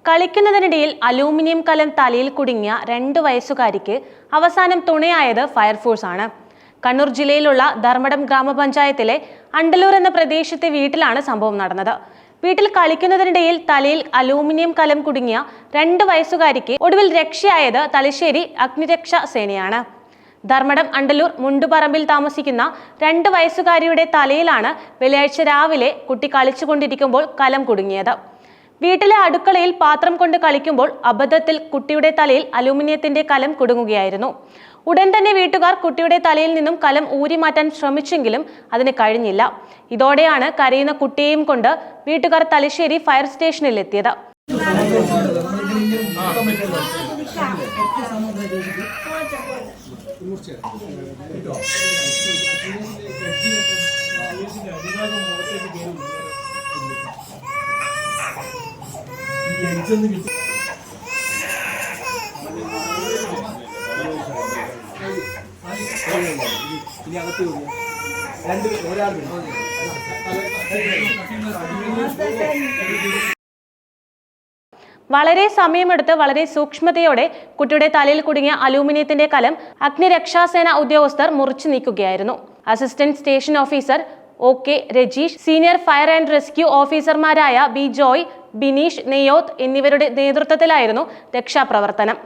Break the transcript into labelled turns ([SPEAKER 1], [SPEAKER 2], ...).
[SPEAKER 1] കളിക്കുന്നതിനിടയിൽ aluminium കലം തലയിൽ കുടുങ്ങിയ 2 വയസ്സുകാരിക്ക് അവസാനം തുണയായത് ഫയർഫോഴ്സ് ആണ്. കണ്ണൂർ ജില്ലയിലുള്ള ധർമ്മടം ഗ്രാമപഞ്ചായത്തിലെ അണ്ടലൂർ എന്ന പ്രദേശത്തെ വീട്ടിലാണ് സംഭവം നടന്നത്. വീട്ടിൽ കളിക്കുന്നതിനിടയിൽ തലയിൽ അലൂമിനിയം കലം കുടുങ്ങിയ 2 വയസ്സുകാരിക്ക് ഒടുവിൽ രക്ഷയായത് തലശ്ശേരി അഗ്നിരക്ഷാ സേനയാണ്. ധർമ്മടം അണ്ടലൂർ മുണ്ടുപറമ്പിൽ താമസിക്കുന്ന 2 വയസ്സുകാരിയുടെ തലയിലാണ് വെള്ളിയാഴ്ച രാവിലെ കുട്ടി കളിച്ചുകൊണ്ടിരിക്കുമ്പോൾ കലം കുടുങ്ങിയത്. വീട്ടിലെ അടുക്കളയിൽ പാത്രം കൊണ്ട് കളിക്കുമ്പോൾ അബദ്ധത്തിൽ കുട്ടിയുടെ തലയിൽ അലൂമിനിയത്തിന്റെ കലം കുടുങ്ങുകയായിരുന്നു. ഉടൻ തന്നെ വീട്ടുകാർ കുട്ടിയുടെ തലയിൽ നിന്നും കലം ഊരി മാറ്റാൻ ശ്രമിച്ചെങ്കിലും അതിന് കഴിഞ്ഞില്ല. ഇതോടെയാണ് കരയുന്ന കുട്ടിയെയും കൊണ്ട് വീട്ടുകാർ തലശ്ശേരി ഫയർ സ്റ്റേഷനിൽ എത്തിയത്. വളരെ സമയമെടുത്ത് വളരെ സൂക്ഷ്മതയോടെ കുട്ടിയുടെ തലയിൽ കുടുങ്ങിയ അലൂമിനിയത്തിന്റെ കലം അഗ്നിരക്ഷാസേന ഉദ്യോഗസ്ഥർ മുറിച്ചു നീക്കുകയായിരുന്നു. Assistant station officer OK Rajeesh, senior fire and rescue ഓഫീസർമാരായ ബി ജോയ്, ബിനീഷ്, നെയ്യോത്ത് എന്നിവരുടെ നേതൃത്വത്തിലായിരുന്നു രക്ഷാപ്രവർത്തനം.